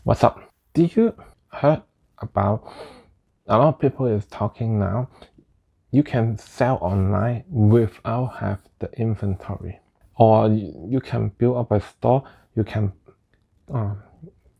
What's up? Did you heard about a lot of people is talking now? You can sell online without have the inventory, or you can build up a store. You can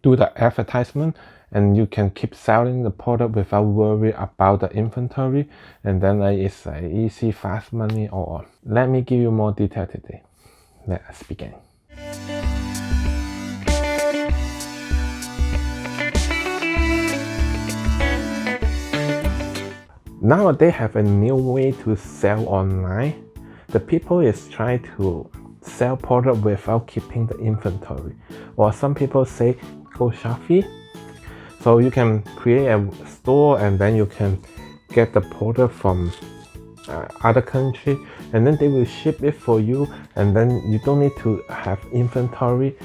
do the advertisement, and you can keep selling the product without worry about the inventory. And then it's easy, fast money. Or let me give you more detail today. Let us begin. Now they have a new way to sell online. The people is trying to sell product without keeping the inventory. Or some people say go Shopify. So you can create a store and then you can get the product from other country, and then they will ship it for you, and then you don't need to have inventory.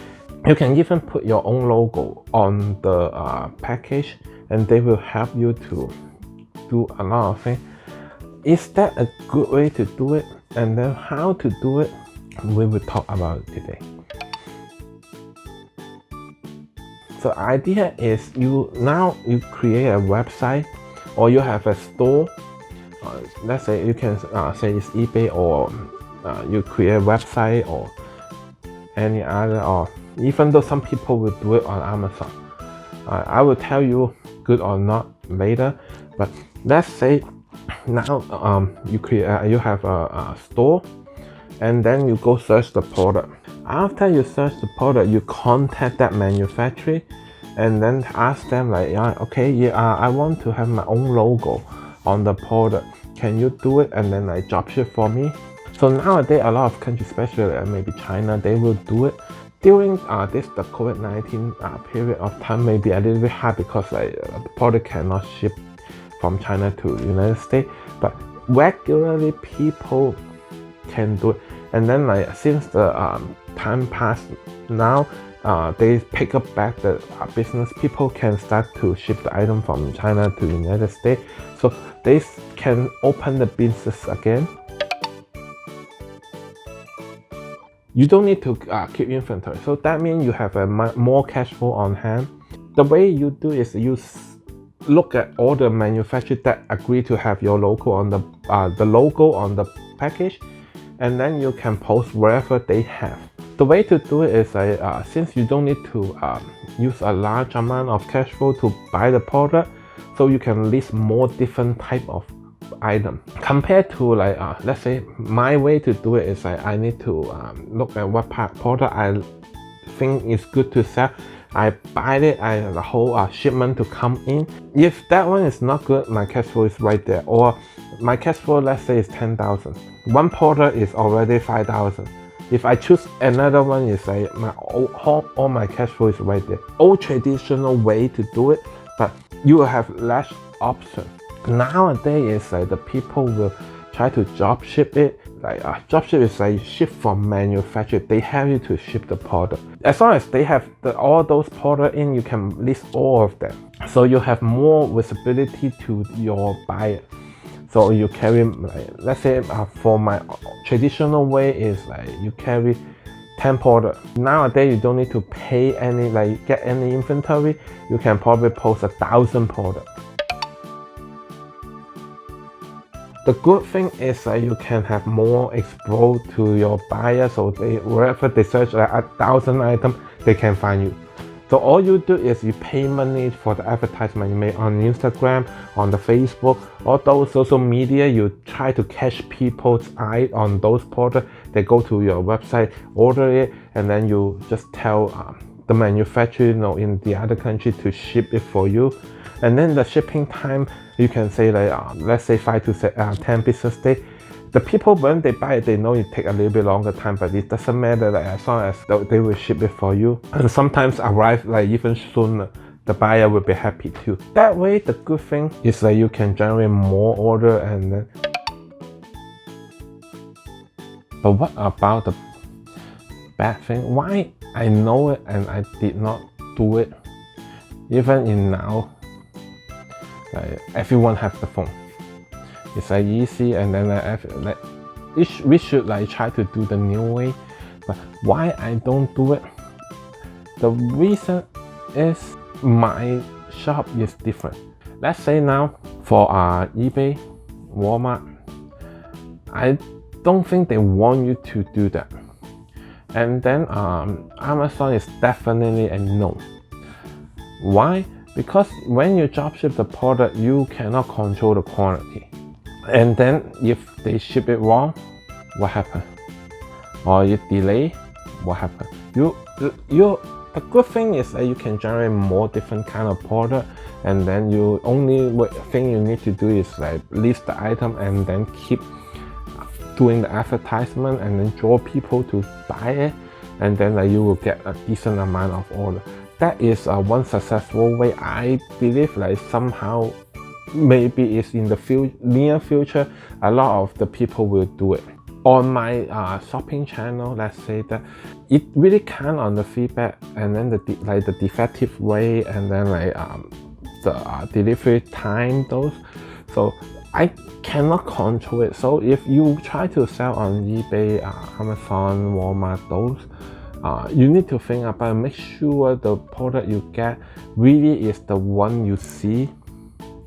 You can even put your own logo on the package, and they will help you to do a lot of things. Is that a good way to do it? And then how to do it, we will talk about it today. So the idea is you create a website, or you have a store. Let's say you can say it's eBay, or you create a website, or any other, or even though some people will do it on Amazon. I will tell you good or not later, but let's say now you have a store, and then you go search the product. After you search the product, you contact that manufacturer and then ask them I want to have my own logo on the product. Can you do it? And then drop ship for me. So nowadays a lot of countries, especially maybe China, they will do it. During the COVID-19 period of time, maybe a little bit hard because the product cannot ship from China to United States, but regularly people can do it. And then since the time passed, now they pick up back the business. People can start to ship the item from China to United States, so they can open the business again. You don't need to keep inventory, so that means you have a more cash flow on hand. The way you do is you look at all the manufacturers that agree to have your logo on the logo on the package, and then you can post wherever they have. The way to do it is since you don't need to use a large amount of cash flow to buy the product, so you can list more different type of item compared to let's say my way to do it is I need to look at what product I think is good to sell. I buy it, the whole shipment to come in. If that one is not good, my cash flow is right there. Or my cash flow, let's say, is 10,000. One product is already 5,000. If I choose another one, is all my cash flow is right there. Old traditional way to do it, but you will have less option. Nowadays, the people will try to drop ship it. Drop ship is ship from manufacturer. They have you to ship the product. As long as they have all those products in, you can list all of them. So you have more visibility to your buyer. So you carry, let's say for my traditional way is you carry 10 products. Nowadays you don't need to pay any get any inventory. You can probably post 1,000 products. The good thing is you can have more exposure to your buyer, so wherever they search 1,000 items, they can find you. So all you do is you pay money for the advertisement you make on Instagram, on the Facebook, all those social media. You try to catch people's eye on those products. They go to your website, order it, and then you just tell the manufacturer in the other country to ship it for you. And then the shipping time, you can say let's say 5 to 10 business days. The people, when they buy it, they know it take a little bit longer time, but it doesn't matter as long as they will ship it for you. And sometimes arrive even sooner. The buyer will be happy too. That way, the good thing is you can generate more order. And then, but what about the bad thing? Why I know it and I did not do it? Even in now, everyone has the phone. It's easy, and then we should try to do the new way. But why I don't do it? The reason is my shop is different. Let's say now for eBay, Walmart, I don't think they want you to do that. And then Amazon is definitely a no. Why? Because when you dropship the product, you cannot control the quantity. And then if they ship it wrong, what happened? Or you delay, what happened? The good thing is that you can generate more different kind of product, and then you only thing you need to do is like list the item and then keep doing the advertisement and then draw people to buy it, and then you will get a decent amount of order. That is one successful way. I believe like somehow maybe it's in the near future a lot of the people will do it. On my shopping channel, let's say that it really count on the feedback, and then the defective way, and then the delivery time, those. So I cannot control it. So if you try to sell on eBay, Amazon, Walmart, those, you need to think about, make sure the product you get really is the one you see.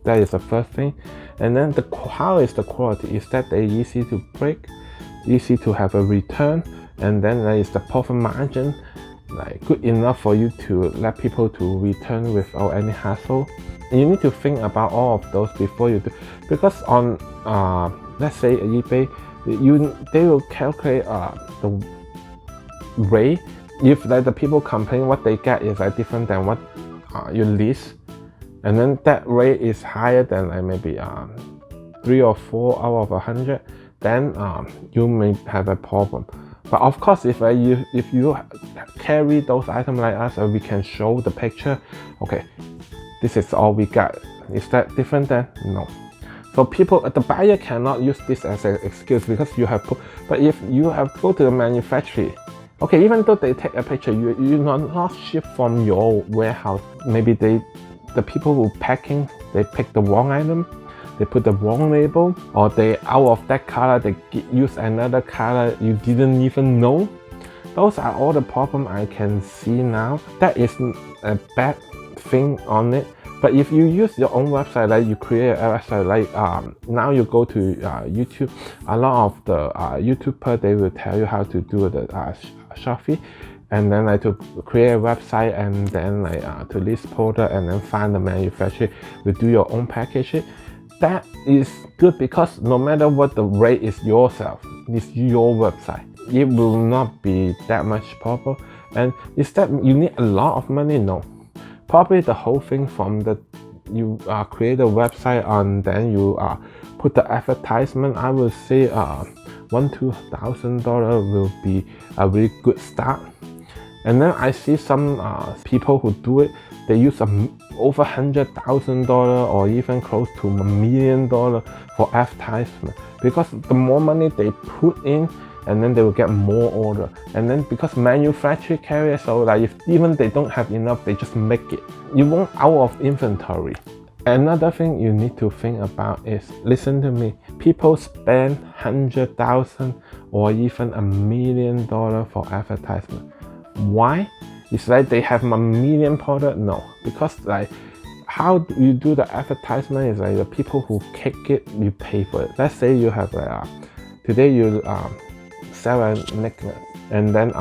That is the first thing. And then how is the quality? Is that they easy to break, easy to have a return, and then there is the profit margin like good enough for you to let people to return without any hassle. And you need to think about all of those before you do, because on let's say eBay, they will calculate the rate. If the people complain what they get is different than what you list, and then that rate is higher than maybe 3 or 4 out of 100, then you may have a problem. But of course, if you carry those items like us, we can show the picture. Okay, this is all we got. Is that different then? No. So the buyer cannot use this as an excuse, because you have put. But if you have go to the manufacturer, okay, even though they take a picture, you not ship from your warehouse. Maybe the people who packing, they pick the wrong item, they put the wrong label, or they out of that color, they use another color you didn't even know. Those are all the problem I can see now. That is a bad thing on it. But if you use your own website, like you create a website, like now you go to YouTube, a lot of the YouTuber, they will tell you how to do the Shopify, and then to create a website, and then to list product, and then find the manufacturer, you do your own packaging. That is good, because no matter what the rate is yourself, it's your website. It will not be that much problem. And is that you need a lot of money? No. Probably the whole thing from you create a website, and then you put the advertisement, I will say $1,000-$2,000 will be a very good start. And then I see some people who do it, they use over $100,000 or even close to $1 million for advertisement, because the more money they put in, and then they will get more order. And then because manufacturer carrier, so if even they don't have enough, they just make it. You won't out of inventory. Another thing you need to think about is, listen to me, people spend $100,000 or even $1 million for advertisement. Why? It's like they have $1 million product? No, because how you do the advertisement is the people who click it, you pay for it. Let's say you have today you sell a necklace, and then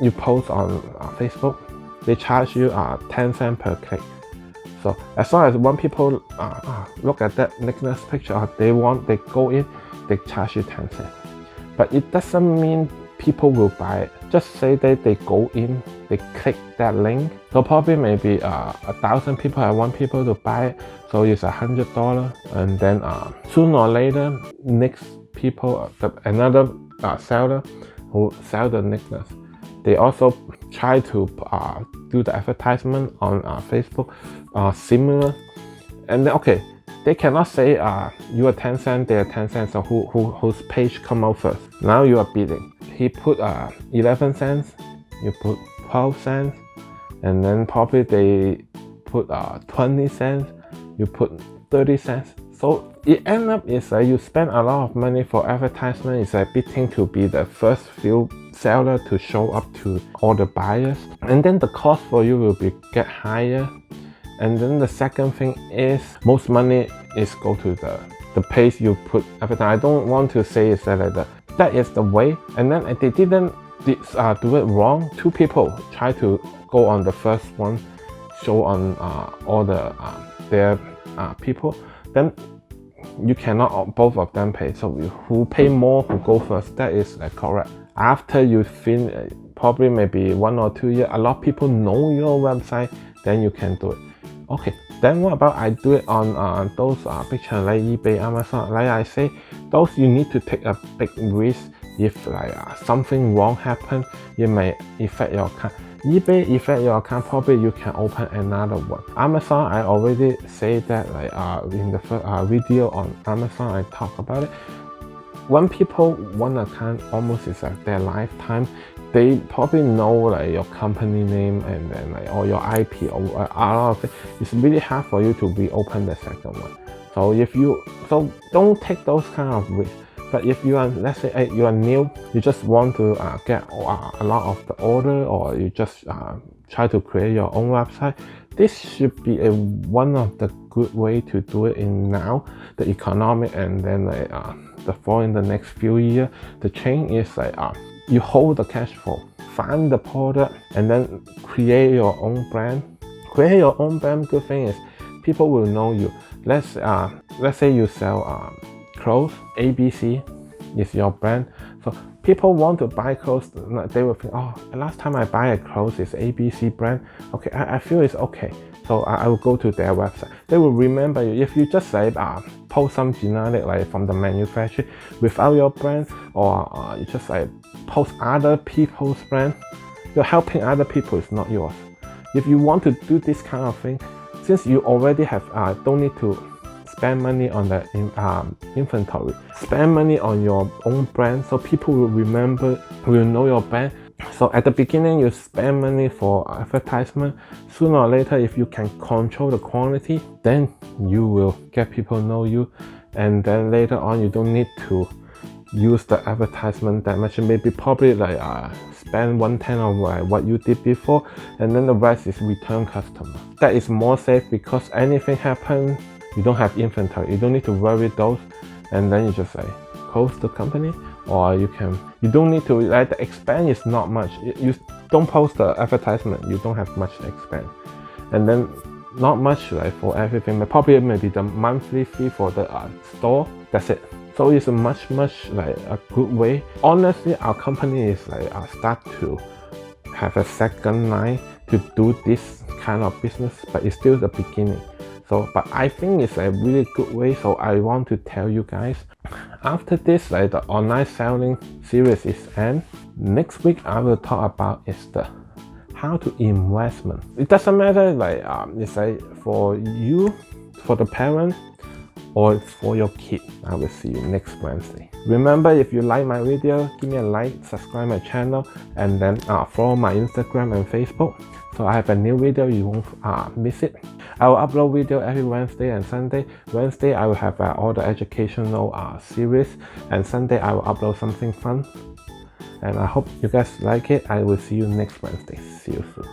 you post on Facebook, they charge you 10 cents per click. So as long as one people look at that necklace picture, they go in, they charge you 10 cents. But it doesn't mean people will buy it. Just say that they go in, they click that link. So probably maybe 1,000 people have want people to buy it, so it's $100. And then sooner or later, next people, another seller who sell the necklace, they also try to do the advertisement on Facebook, similar. And then, okay, they cannot say you are 10 cents, they are 10 cents, so whose page come out first. Now you are bidding. He put 11 cents, you put 12 cents, and then probably they put 20 cents, you put 30 cents. So it ends up is you spend a lot of money for advertisement. It's bidding to be the first few seller to show up to all the buyers, and then the cost for you will get higher. And then the second thing is most money is go to the place you put everything. I don't want to say it's like that. That is the way. And then they didn't do it wrong. Two people try to go on the first one, show on all their people. Then you cannot both of them pay. So who pay more, who go first. That is correct. After you finish, probably maybe 1 or 2 years, a lot of people know your website. Then you can do it. Okay, then what about I do it on those big channels like eBay, Amazon? Like I say, those you need to take a big risk. If something wrong happen, it may affect your account. eBay affect your account, probably you can open another one. Amazon, I already say that in the first video on Amazon, I talk about it. When people one account almost is their lifetime, they probably know your company name and then or your IP or a lot of it. It's really hard for you to reopen the second one. So don't take those kind of risks. But if you are, let's say you are new, you just want to get a lot of the order, or you just try to create your own website, this should be one of the good way to do it in now, the economic, and then in the next few years. The change is you hold the cash flow, find the product, and then create your own brand. Create your own brand. Good thing is people will know you. Let's say you sell clothes, ABC is your brand. So people want to buy clothes, they will think, oh, last time I buy a clothes is ABC brand. Okay, I feel it's okay. So I will go to their website. They will remember you. If you just post some generic from the manufacturer without your brand, or you just post other people's brand, you're helping other people, it's not yours. If you want to do this kind of thing, since you already have don't need to spend money on the inventory, spend money on your own brand, so people will remember, will know your brand. So at the beginning you spend money for advertisement. Sooner or later, if you can control the quality, then you will get people know you, and then later on you don't need to use the advertisement that much. Maybe probably spend 1/10 of what you did before, and then the rest is return customer. That is more safe, because anything happen, you don't have inventory, you don't need to worry those, and then you just close the company, or you don't need to the expense is not much. You don't post the advertisement, you don't have much expense, and then not much for everything, but probably maybe the monthly fee for the store. That's it. So it's a much a good way. Honestly, our company is start to have a second line to do this kind of business, but it's still the beginning. So, but I think it's a really good way. So I want to tell you guys. After this, the online selling series is end. Next week I will talk about is the how to investment. It doesn't matter it's for you, for the parent, or for your kid. I will see you next Wednesday. Remember, if you like my video, give me a like, subscribe my channel, and then follow my Instagram and Facebook. So I have a new video, you won't miss it. I will upload video every Wednesday and Sunday. Wednesday I will have all the educational series, and Sunday I will upload something fun. And I hope you guys like it. I will see you next Wednesday. See you soon.